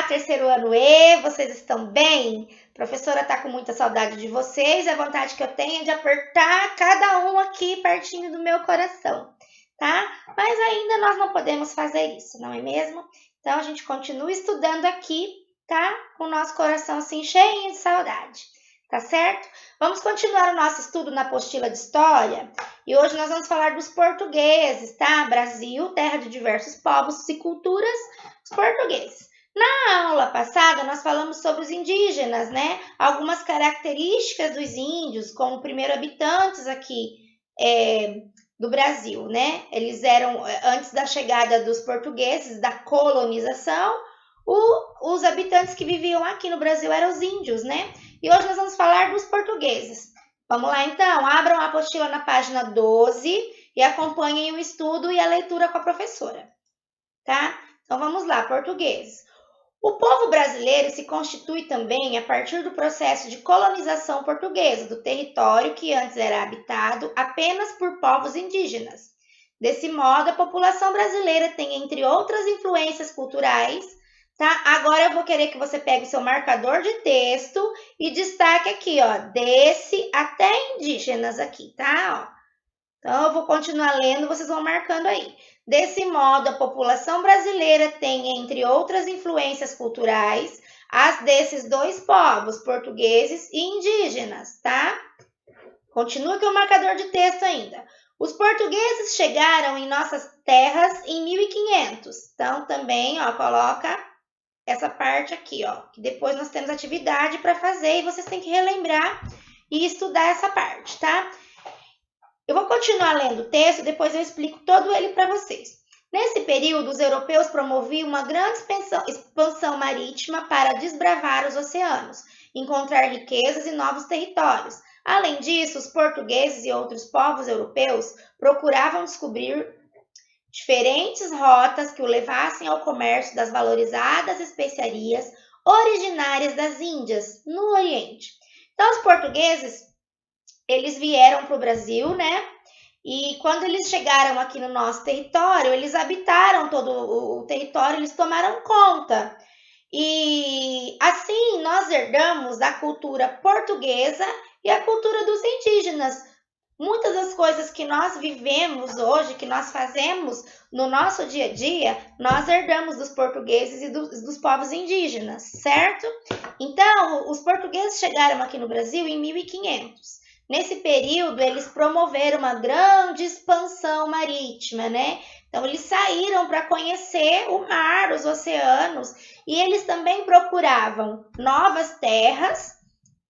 terceiro ano E, vocês estão bem? A professora tá com muita saudade de vocês, a vontade que eu tenho é de apertar cada um aqui pertinho do meu coração, tá? Mas ainda nós não podemos fazer isso, não é mesmo? Então a gente continua estudando aqui, tá? Com o nosso coração assim cheio de saudade, tá certo? Vamos continuar o nosso estudo na apostila de História e hoje nós vamos falar dos portugueses, tá? Brasil, terra de diversos povos e culturas, os portugueses. Na aula passada, nós falamos sobre os indígenas, né? Algumas características dos índios, como primeiro habitantes aqui do Brasil, né? Eles eram, antes da chegada dos portugueses, da colonização, os habitantes que viviam aqui no Brasil eram os índios, né? E hoje nós vamos falar dos portugueses. Vamos lá, então? Abram a apostila na página 12 e acompanhem o estudo e a leitura com a professora, tá? Então, vamos lá, portugueses. O povo brasileiro se constitui também a partir do processo de colonização portuguesa do território que antes era habitado apenas por povos indígenas. Desse modo, a população brasileira tem, entre outras influências culturais, tá? Agora eu vou querer que você pegue o seu marcador de texto e destaque aqui, ó, desse até indígenas aqui, tá? Ó. Então, eu vou continuar lendo, vocês vão marcando aí. Desse modo, a população brasileira tem, entre outras influências culturais, as desses dois povos, portugueses e indígenas, tá? Continua com o marcador de texto ainda. Os portugueses chegaram em nossas terras em 1500. Então, também, ó, coloca essa parte aqui, ó, que depois nós temos atividade para fazer e vocês têm que relembrar e estudar essa parte, tá? Eu vou continuar lendo o texto, depois eu explico todo ele para vocês. Nesse período, os europeus promoviam uma grande expansão marítima para desbravar os oceanos, encontrar riquezas e novos territórios. Além disso, os portugueses e outros povos europeus procuravam descobrir diferentes rotas que o levassem ao comércio das valorizadas especiarias originárias das Índias, no Oriente. Então, os portugueses eles vieram para o Brasil, né? E quando eles chegaram aqui no nosso território, eles habitaram todo o território, eles tomaram conta. E assim nós herdamos a cultura portuguesa e a cultura dos indígenas. Muitas das coisas que nós vivemos hoje, que nós fazemos no nosso dia a dia, nós herdamos dos portugueses e dos povos indígenas, certo? Então, os portugueses chegaram aqui no Brasil em 1500. Nesse período, eles promoveram uma grande expansão marítima, né? Então, eles saíram para conhecer o mar, os oceanos, e eles também procuravam novas terras,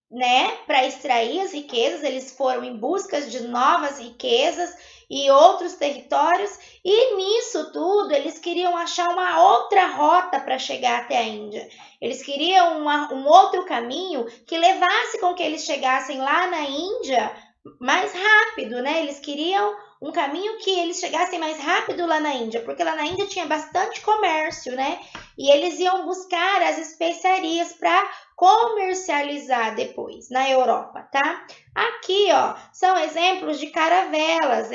né? Para extrair as riquezas, eles foram em busca de novas riquezas e outros territórios, e nisso tudo eles queriam achar uma outra rota para chegar até a Índia. Eles queriam um outro caminho que levasse com que eles chegassem lá na Índia mais rápido, né? Eles queriam um caminho que eles chegassem mais rápido lá na Índia, porque lá na Índia tinha bastante comércio, né? E eles iam buscar as especiarias para comercializar depois na Europa, tá? Aqui, ó, são exemplos de caravelas.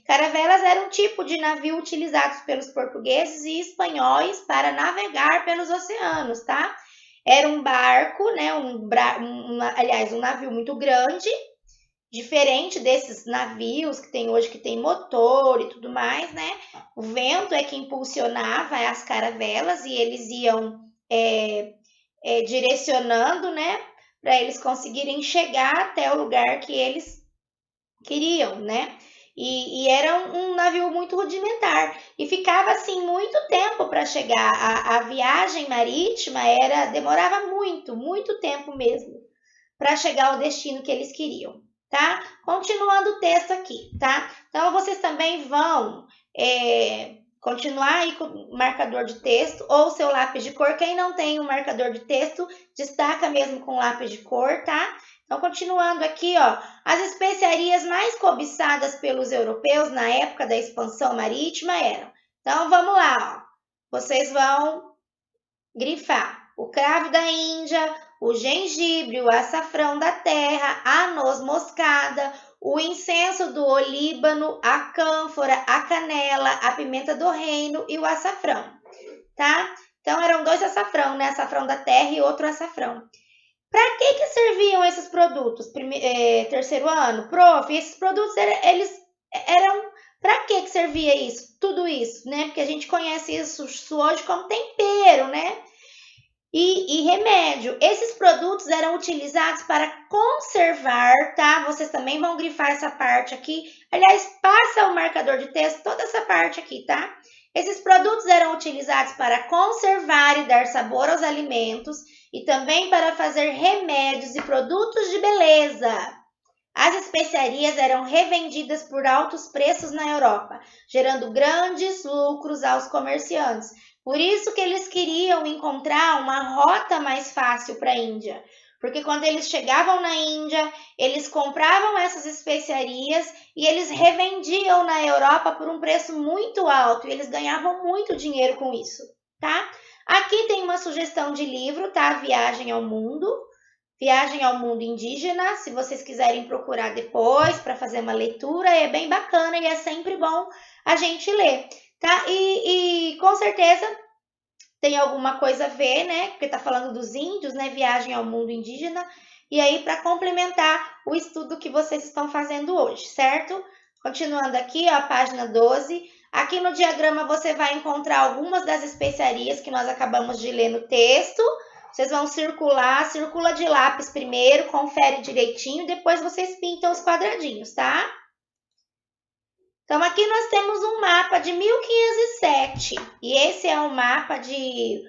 Caravelas era um tipo de navio utilizado pelos portugueses e espanhóis para navegar pelos oceanos, tá? Era um barco, né? Aliás, um navio muito grande, diferente desses navios que tem hoje, que tem motor e tudo mais, né? O vento é que impulsionava as caravelas e eles iam direcionando, né? Para eles conseguirem chegar até o lugar que eles queriam, né? E era um navio muito rudimentar. E ficava, assim, muito tempo para chegar. A viagem marítima demorava muito tempo mesmo para chegar ao destino que eles queriam, tá? Continuando o texto aqui, tá? Então, vocês também vão continuar aí com o marcador de texto ou seu lápis de cor. Quem não tem um marcador de texto, destaca mesmo com lápis de cor, tá? Então, continuando aqui, ó, as especiarias mais cobiçadas pelos europeus na época da expansão marítima eram. Então, vamos lá, ó. Vocês vão grifar o cravo da Índia, o gengibre, o açafrão da terra, a noz moscada, o incenso do Líbano, a cânfora, a canela, a pimenta do reino e o açafrão, tá? Então, eram 2 açafrão, né? Açafrão da terra e outro açafrão. Para que serviam esses produtos? Terceiro ano? Prof, esses produtos, eles eram... Para que servia isso? Tudo isso, né? Porque a gente conhece isso hoje como tempero, né? E remédio. Esses produtos eram utilizados para conservar, tá? Vocês também vão grifar essa parte aqui. Aliás, passa o marcador de texto, toda essa parte aqui, tá? Esses produtos eram utilizados para conservar e dar sabor aos alimentos e também para fazer remédios e produtos de beleza. As especiarias eram revendidas por altos preços na Europa, gerando grandes lucros aos comerciantes. Por isso que eles queriam encontrar uma rota mais fácil para a Índia. Porque quando eles chegavam na Índia, eles compravam essas especiarias e eles revendiam na Europa por um preço muito alto e eles ganhavam muito dinheiro com isso, tá? Aqui tem uma sugestão de livro, tá? Viagem ao Mundo Indígena. Se vocês quiserem procurar depois para fazer uma leitura, é bem bacana e é sempre bom a gente ler, tá? E com certeza tem alguma coisa a ver, né? Porque tá falando dos índios, né? Viagem ao Mundo Indígena. E aí, para complementar o estudo que vocês estão fazendo hoje, certo? Continuando aqui, ó, a página 12. Aqui no diagrama você vai encontrar algumas das especiarias que nós acabamos de ler no texto. Vocês vão circula de lápis primeiro, confere direitinho, depois vocês pintam os quadradinhos, tá? Então, aqui nós temos um mapa de 1507, e esse é um mapa de,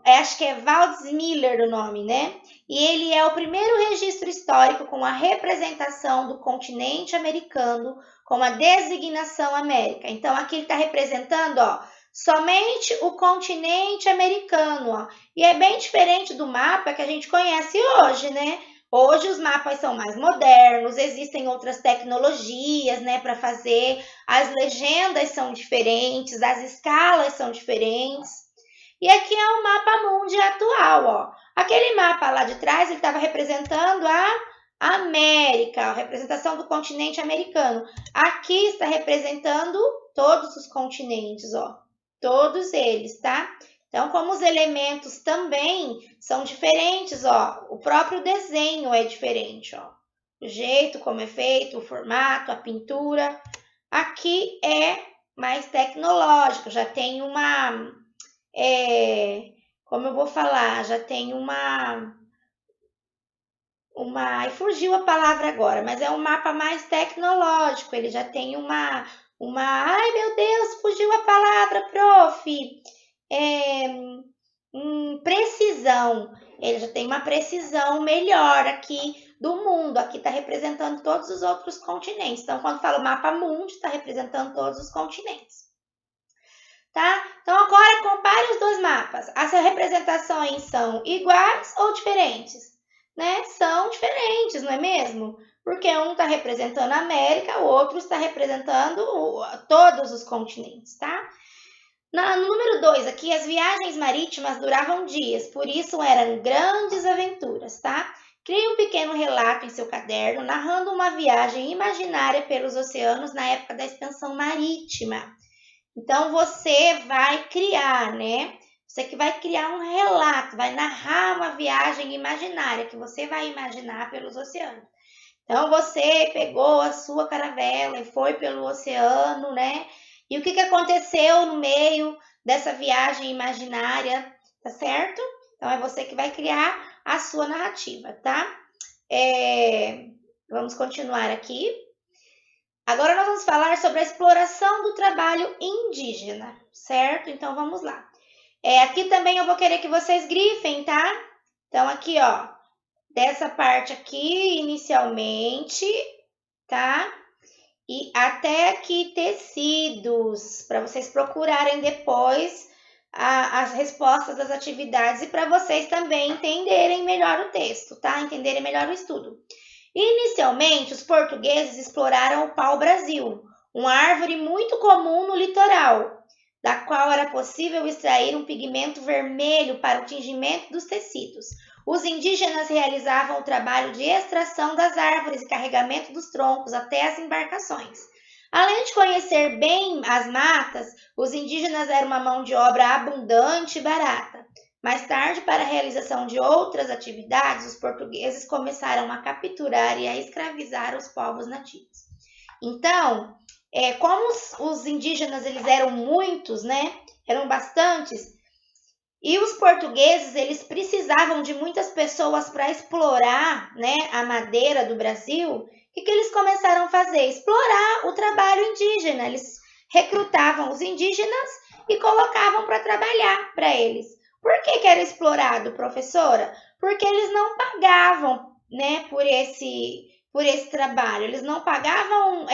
acho que é Waldseemüller o nome, né? E ele é o primeiro registro histórico com a representação do continente americano com a designação América. Então, aqui ele está representando, ó, somente o continente americano, ó. E é bem diferente do mapa que a gente conhece hoje, né? Hoje os mapas são mais modernos, existem outras tecnologias, né, para fazer, as legendas são diferentes, as escalas são diferentes. E aqui é o mapa mundi atual, ó. Aquele mapa lá de trás, ele estava representando a América, a representação do continente americano. Aqui está representando todos os continentes, ó. Todos eles, tá? Então, como os elementos também são diferentes, ó, o próprio desenho é diferente, ó. O jeito como é feito, o formato, a pintura. Aqui é mais tecnológico, já tem uma, como eu vou falar, já tem aí fugiu a palavra agora, mas é um mapa mais tecnológico, ele já tem ai meu Deus, fugiu a palavra, prof. Precisão, ele já tem uma precisão melhor aqui do mundo, aqui está representando todos os outros continentes. Então, quando fala mapa mundi, está representando todos os continentes. Tá? Então, agora compare os dois mapas. As representações são iguais ou diferentes? Né? São diferentes, não é mesmo? Porque um está representando a América, o outro está representando todos os continentes, tá? No número 2 aqui, as viagens marítimas duravam dias, por isso eram grandes aventuras, tá? Crie um pequeno relato em seu caderno, narrando uma viagem imaginária pelos oceanos na época da expansão marítima. Então, você vai criar, né? Você que vai criar um relato, vai narrar uma viagem imaginária que você vai imaginar pelos oceanos. Então, você pegou a sua caravela e foi pelo oceano, né? E o que aconteceu no meio dessa viagem imaginária, tá certo? Então, é você que vai criar a sua narrativa, tá? Vamos continuar aqui. Agora nós vamos falar sobre a exploração do trabalho indígena, certo? Então, vamos lá. Aqui também eu vou querer que vocês grifem, tá? Então, aqui, ó, dessa parte aqui, inicialmente, tá? E até aqui tecidos, para vocês procurarem depois as respostas das atividades e para vocês também entenderem melhor o texto, tá? Entenderem melhor o estudo. Inicialmente, os portugueses exploraram o pau-brasil, uma árvore muito comum no litoral, da qual era possível extrair um pigmento vermelho para o tingimento dos tecidos. Os indígenas realizavam o trabalho de extração das árvores e carregamento dos troncos até as embarcações. Além de conhecer bem as matas, os indígenas eram uma mão de obra abundante e barata. Mais tarde, para a realização de outras atividades, os portugueses começaram a capturar e a escravizar os povos nativos. Então, como os indígenas eles eram muitos, né? Eram bastantes, e os portugueses eles precisavam de muitas pessoas para explorar, né, a madeira do Brasil. O que eles começaram a fazer? Explorar o trabalho indígena. Eles recrutavam os indígenas e colocavam para trabalhar para eles. Por que era explorado, professora? Porque eles não pagavam, né, por esse trabalho. Eles não pagavam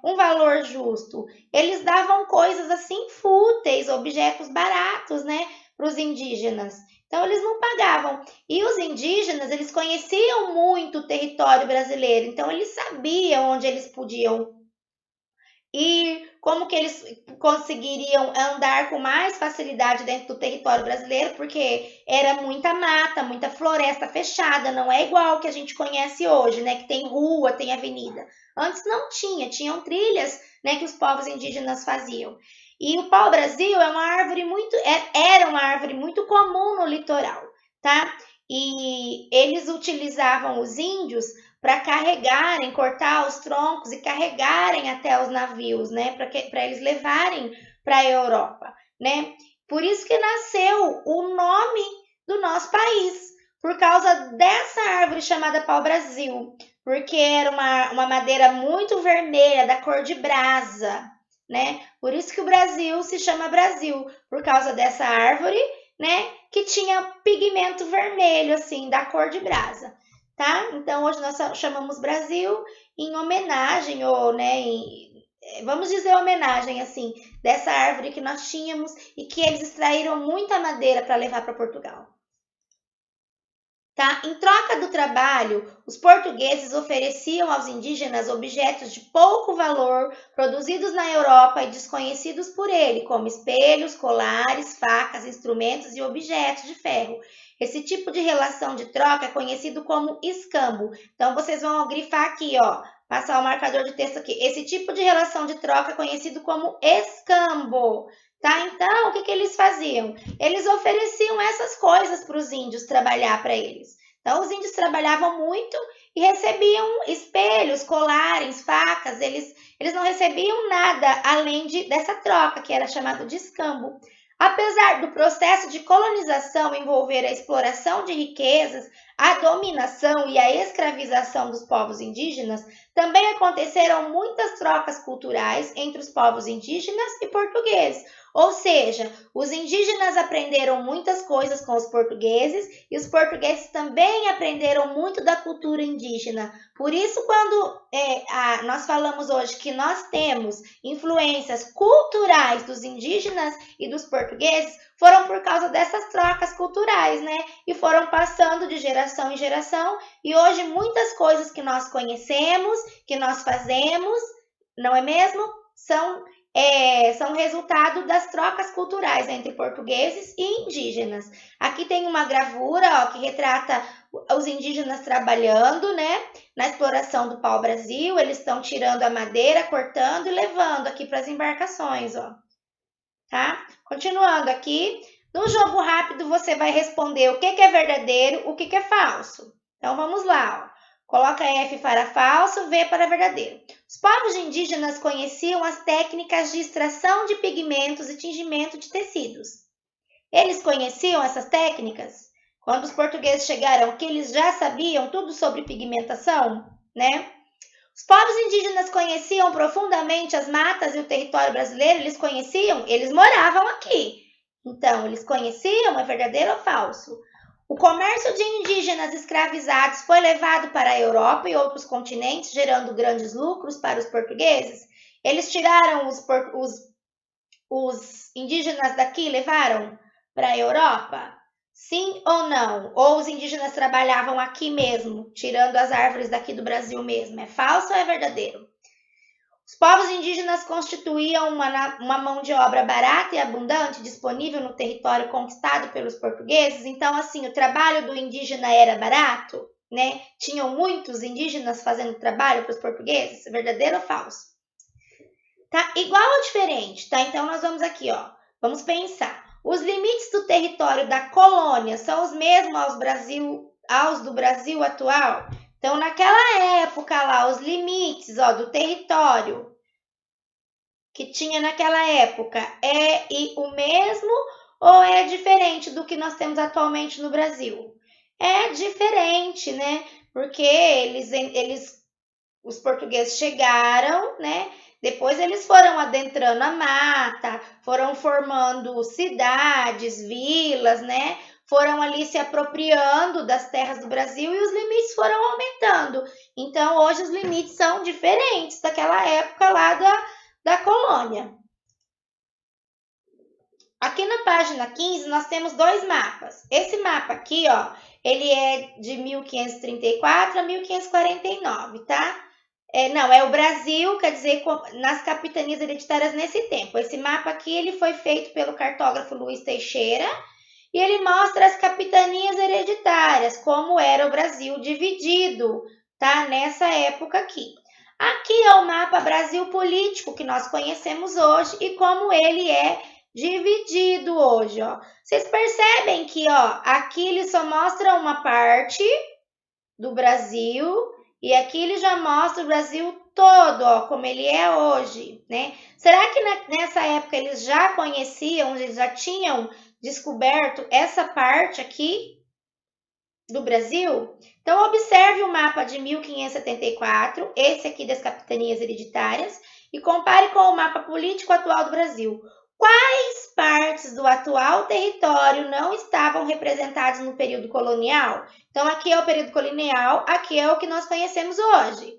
um valor justo. Eles davam coisas assim fúteis, objetos baratos, né, para os indígenas. Então, eles não pagavam. E os indígenas, eles conheciam muito o território brasileiro. Então, eles sabiam onde eles podiam ir, como que eles conseguiriam andar com mais facilidade dentro do território brasileiro, porque era muita mata, muita floresta fechada, não é igual que a gente conhece hoje, né, que tem rua, tem avenida. Antes não tinha, tinham trilhas, né, que os povos indígenas faziam. E o pau-brasil era uma árvore muito comum no litoral, tá? E eles utilizavam os índios para carregarem, cortar os troncos e carregarem até os navios, né, para eles levarem para a Europa, né? Por isso que nasceu o nome do nosso país, por causa dessa árvore chamada pau-brasil, porque era uma madeira muito vermelha, da cor de brasa, né? Por isso que o Brasil se chama Brasil, por causa dessa árvore, né, que tinha pigmento vermelho, assim, da cor de brasa. Tá? Então, hoje nós chamamos Brasil em homenagem, ou, né, vamos dizer homenagem, assim, dessa árvore que nós tínhamos e que eles extraíram muita madeira para levar para Portugal. Tá? Em troca do trabalho, os portugueses ofereciam aos indígenas objetos de pouco valor, produzidos na Europa e desconhecidos por ele, como espelhos, colares, facas, instrumentos e objetos de ferro. Esse tipo de relação de troca é conhecido como escambo. Então, vocês vão grifar aqui, ó, passar o marcador de texto aqui. Esse tipo de relação de troca é conhecido como escambo. Tá? Então, o que eles faziam? Eles ofereciam essas coisas para os índios trabalhar para eles. Então, os índios trabalhavam muito e recebiam espelhos, colares, facas. Eles não recebiam nada além dessa troca, que era chamado de escambo. Apesar do processo de colonização envolver a exploração de riquezas, a dominação e a escravização dos povos indígenas, também aconteceram muitas trocas culturais entre os povos indígenas e portugueses. Ou seja, os indígenas aprenderam muitas coisas com os portugueses e os portugueses também aprenderam muito da cultura indígena. Por isso, quando nós falamos hoje que nós temos influências culturais dos indígenas e dos portugueses, foram por causa dessas trocas culturais, né? E foram passando de geração em geração. E hoje muitas coisas que nós conhecemos, que nós fazemos, não é mesmo? São resultado das trocas culturais entre portugueses e indígenas. Aqui tem uma gravura, ó, que retrata os indígenas trabalhando, né, na exploração do pau-brasil. Eles estão tirando a madeira, cortando e levando aqui para as embarcações, ó. Tá? Continuando aqui, no jogo rápido você vai responder o que é verdadeiro, o que é falso. Então vamos lá, ó. Coloca F para falso, V para verdadeiro. Os povos indígenas conheciam as técnicas de extração de pigmentos e tingimento de tecidos. Eles conheciam essas técnicas? Quando os portugueses chegaram aqui, eles já sabiam tudo sobre pigmentação, né? Os povos indígenas conheciam profundamente as matas e o território brasileiro? Eles conheciam? Eles moravam aqui. Então, eles conheciam? É verdadeiro ou falso? O comércio de indígenas escravizados foi levado para a Europa e outros continentes, gerando grandes lucros para os portugueses? Eles tiraram os indígenas daqui e levaram para a Europa? Sim ou não? Ou os indígenas trabalhavam aqui mesmo, tirando as árvores daqui do Brasil mesmo? É falso ou é verdadeiro? Os povos indígenas constituíam uma mão de obra barata e abundante, disponível no território conquistado pelos portugueses. Então, assim, o trabalho do indígena era barato, né? Tinham muitos indígenas fazendo trabalho para os portugueses? Verdadeiro ou falso? Tá? Igual ou diferente, tá? Então, nós vamos aqui, ó. Vamos pensar. Os limites do território da colônia são os mesmos aos do Brasil atual? Então, naquela época lá, os limites do território que tinha naquela época o mesmo ou é diferente do que nós temos atualmente no Brasil? É diferente, né? Porque os portugueses chegaram, né? Depois eles foram adentrando a mata, foram formando cidades, vilas, né? Foram ali se apropriando das terras do Brasil e os limites foram aumentando. Então, hoje os limites são diferentes daquela época lá da colônia. Aqui na página 15, nós temos dois mapas. Esse mapa aqui, ele é de 1534 a 1549, tá? Não, é o Brasil, quer dizer, nas capitanias hereditárias nesse tempo. Esse mapa aqui, ele foi feito pelo cartógrafo Luiz Teixeira e ele mostra as capitanias hereditárias, como era o Brasil dividido, tá? Nessa época aqui. Aqui é o mapa Brasil político que nós conhecemos hoje e como ele é dividido hoje, Vocês percebem que, aqui ele só mostra uma parte do Brasil e aqui ele já mostra o Brasil todo, como ele é hoje, né? Será que nessa época eles já conheciam, eles já tinham descoberto essa parte aqui do Brasil? Então, observe o mapa de 1574, esse aqui das capitanias hereditárias, e compare com o mapa político atual do Brasil. Quais partes do atual território não estavam representadas no período colonial? Então, aqui é o período colonial, aqui é o que nós conhecemos hoje.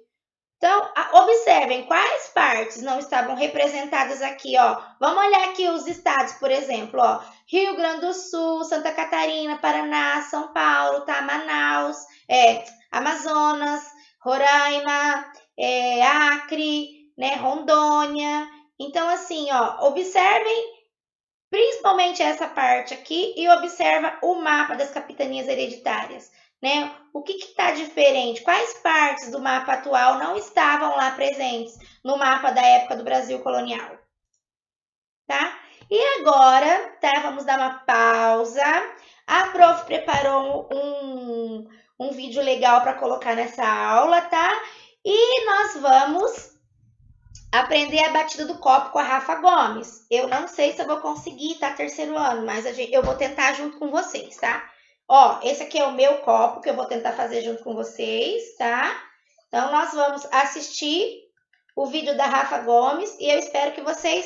Então, observem quais partes não estavam representadas aqui, Vamos olhar aqui os estados, por exemplo, Rio Grande do Sul, Santa Catarina, Paraná, São Paulo, tá? Manaus, Amazonas, Roraima, Acre, né? Rondônia. Então, assim, observem principalmente essa parte aqui e observa o mapa das capitanias hereditárias, né? O que está diferente? Quais partes do mapa atual não estavam lá presentes no mapa da época do Brasil colonial? Tá? E agora, tá? Vamos dar uma pausa. A prof preparou um vídeo legal para colocar nessa aula, tá? E nós vamos aprender a batida do copo com a Rafa Gomes. Eu não sei se eu vou conseguir, tá? Terceiro ano, mas eu vou tentar junto com vocês, tá? Esse aqui é o meu copo que eu vou tentar fazer junto com vocês, tá? Então, nós vamos assistir o vídeo da Rafa Gomes e eu espero que vocês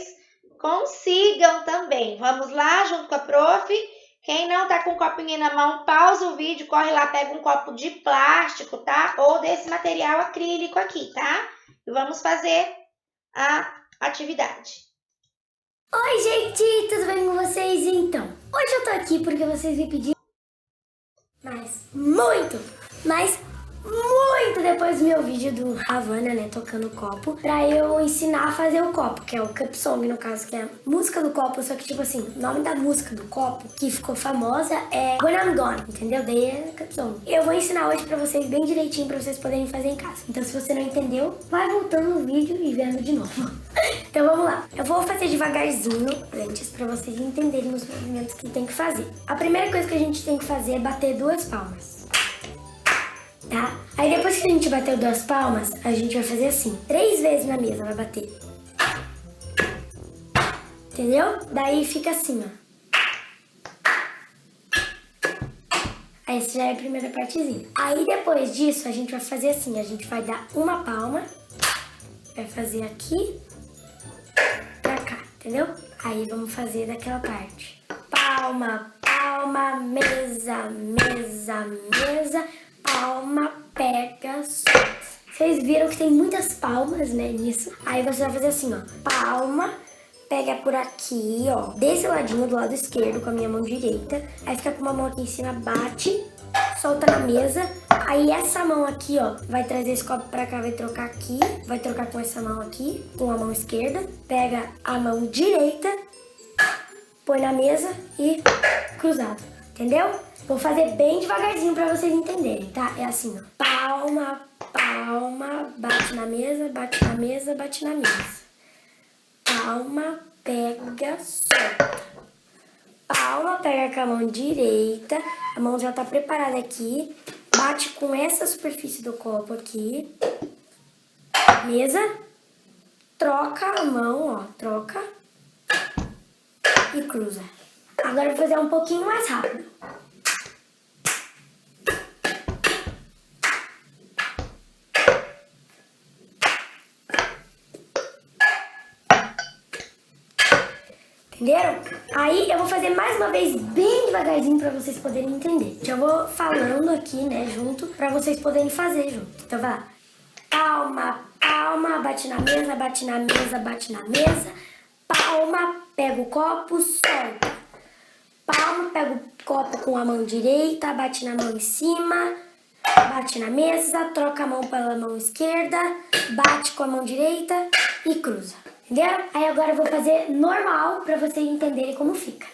consigam também. Vamos lá, junto com a prof. Quem não tá com o copinho na mão, pausa o vídeo, corre lá, pega um copo de plástico, tá? Ou desse material acrílico aqui, tá? E vamos fazer a atividade. Oi, gente! Tudo bem com vocês? Então, hoje eu tô aqui porque vocês me pediram mas muito depois do meu vídeo do Havana, né, tocando o copo, pra eu ensinar a fazer o copo, que é o cup song, no caso, que é a música do copo, só que, tipo assim, o nome da música do copo, que ficou famosa, é When I'm Gone, entendeu? Daí é cup song. Eu vou ensinar hoje pra vocês bem direitinho, pra vocês poderem fazer em casa. Então, se você não entendeu, vai voltando no vídeo e vendo de novo. Então, vamos lá. Eu vou fazer devagarzinho, antes, pra vocês entenderem os movimentos que tem que fazer. A primeira coisa que a gente tem que fazer é bater 2 palmas. Tá? Aí depois que a gente bateu 2 palmas, a gente vai fazer assim, 3 vezes na mesa, vai bater. Entendeu? Daí fica assim, Aí essa já é a primeira partezinha. Aí depois disso, a gente vai fazer assim, a gente vai dar uma palma, vai fazer aqui, pra cá, entendeu? Aí vamos fazer daquela parte. Palma, palma, mesa, mesa, mesa, palma, pega, solta. Vocês viram que tem muitas palmas, né, nisso? Aí você vai fazer assim, palma, pega por aqui, desse ladinho, do lado esquerdo, com a minha mão direita. Aí fica com uma mão aqui em cima, bate, solta na mesa. Aí essa mão aqui, vai trazer esse copo pra cá, vai trocar aqui, vai trocar com essa mão aqui, com a mão esquerda. Pega a mão direita, põe na mesa e cruzado, entendeu? Vou fazer bem devagarzinho pra vocês entenderem, tá? É assim, palma, palma, bate na mesa, bate na mesa, bate na mesa. Palma, pega, solta. palma, pega com a mão direita, a mão já tá preparada aqui, bate com essa superfície do copo aqui, mesa, troca a mão, ó, troca e cruza. Agora eu vou fazer um pouquinho mais rápido. Entenderam? Aí eu vou fazer mais uma vez bem devagarzinho pra vocês poderem entender. Já vou falando aqui, né, junto, pra vocês poderem fazer junto. Então vai lá. Palma, palma, bate na mesa, bate na mesa, bate na mesa. Palma, pega o copo, solta. Palma, pega o copo com a mão direita, bate na mão em cima, bate na mesa, troca a mão pela mão esquerda, bate com a mão direita e cruza. Entenderam? Aí agora eu vou fazer normal pra vocês entenderem como fica.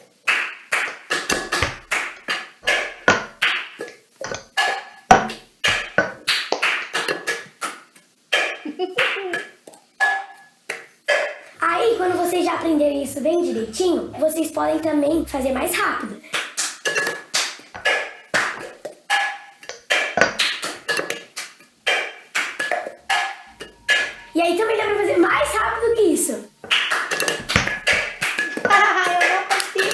Aí, quando vocês já aprenderem isso bem direitinho, vocês podem também fazer mais rápido. E aí também dá pra fazer mais rápido que isso. Eu não consigo.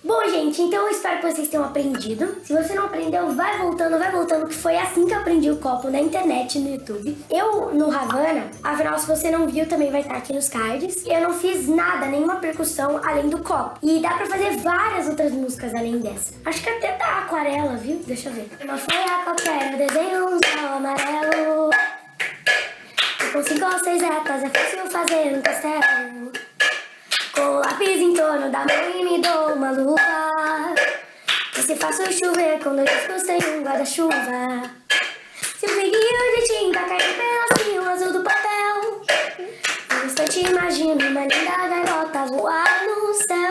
Bom, gente, então eu espero que vocês tenham aprendido. Se você não aprendeu, vai voltando, que foi assim que eu aprendi o copo na internet e no YouTube. Eu, no Havana, afinal, se você não viu, também vai estar aqui nos cards. Eu não fiz nada, nenhuma percussão além do copo. E dá pra fazer várias outras músicas além dessa. Acho que até da aquarela, viu? Deixa eu ver. Uma folha qualquer, eu desenho um céu amarelo. E com 5 ou 6 retas é fácil fazer um castelo. Com o lápis em torno da mão e me dou uma luva. E se faço chover com 2 discos sem um guarda-chuva. Se o figuinho de tinta cai um pedacinho azul do papel, no instante imagino uma linda garota voar no céu.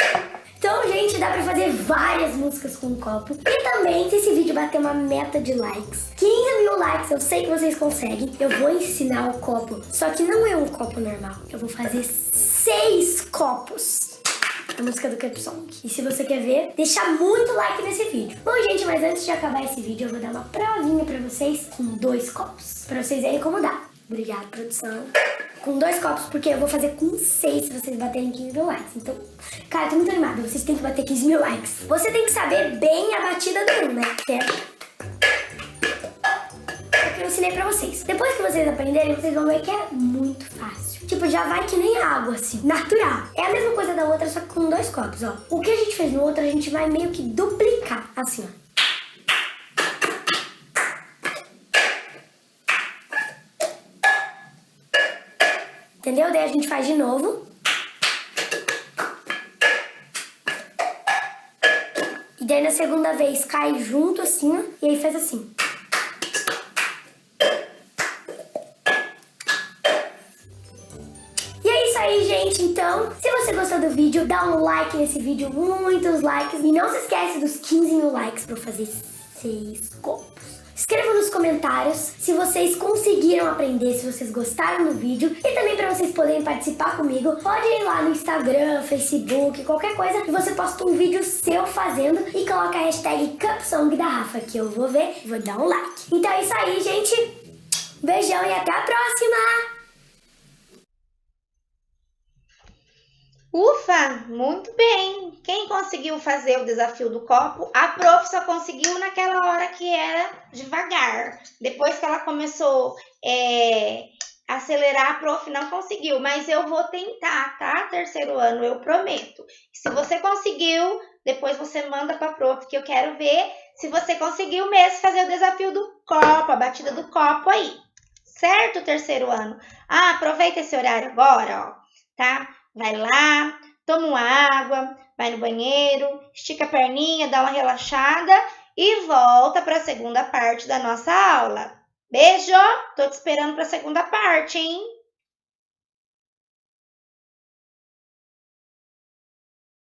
Então, gente, dá pra fazer várias músicas com um copo. E também, se esse vídeo bater uma meta de likes, 15 mil likes, eu sei que vocês conseguem, eu vou ensinar o copo. Só que não é um copo normal. Eu vou fazer 6 copos. A música do Cap Song. E se você quer ver, deixa muito like nesse vídeo. Bom, gente, mas antes de acabar esse vídeo, eu vou dar uma provinha pra vocês com 2 copos. Pra vocês verem como dá. Obrigada, produção. Com 2 copos, porque eu vou fazer com 6 se vocês baterem 15 mil likes. Então, cara, eu tô muito animada. Vocês têm que bater 15 mil likes. Você tem que saber bem a batida do 1, né? Certo? É o que eu ensinei pra vocês. Depois que vocês aprenderem, vocês vão ver que é muito fácil. Tipo, já vai que nem água, assim, natural. É a mesma coisa da outra, só que com 2 copos, ó. O que a gente fez no outro, a gente vai meio que duplicar, assim, ó. Entendeu? Daí a gente faz de novo. E daí na segunda vez cai junto assim, ó. E aí faz assim. E é isso aí, gente. Então, se você gostou do vídeo, dá um like nesse vídeo. Muitos likes. E não se esquece dos 15 mil likes pra eu fazer 6 copos. Escrevam nos comentários se vocês conseguiram aprender, se vocês gostaram do vídeo. E também para vocês poderem participar comigo, pode ir lá no Instagram, Facebook, qualquer coisa, que você posta um vídeo seu fazendo e coloca a hashtag Cupsong da Rafa, que eu vou ver e vou dar um like. Então é isso aí, gente. Beijão e até a próxima! Ufa, muito bem. Quem conseguiu fazer o desafio do copo, a prof só conseguiu naquela hora que era devagar. Depois que ela começou a acelerar, a prof não conseguiu. Mas eu vou tentar, tá? 3º ano, eu prometo. Se você conseguiu, depois você manda pra prof, que eu quero ver se você conseguiu mesmo fazer o desafio do copo, a batida do copo aí. Certo, 3º ano? Ah, aproveita esse horário agora, ó, tá? Vai lá, toma uma água, vai no banheiro, estica a perninha, dá uma relaxada e volta para a segunda parte da nossa aula. Beijo! Tô te esperando para a segunda parte, hein?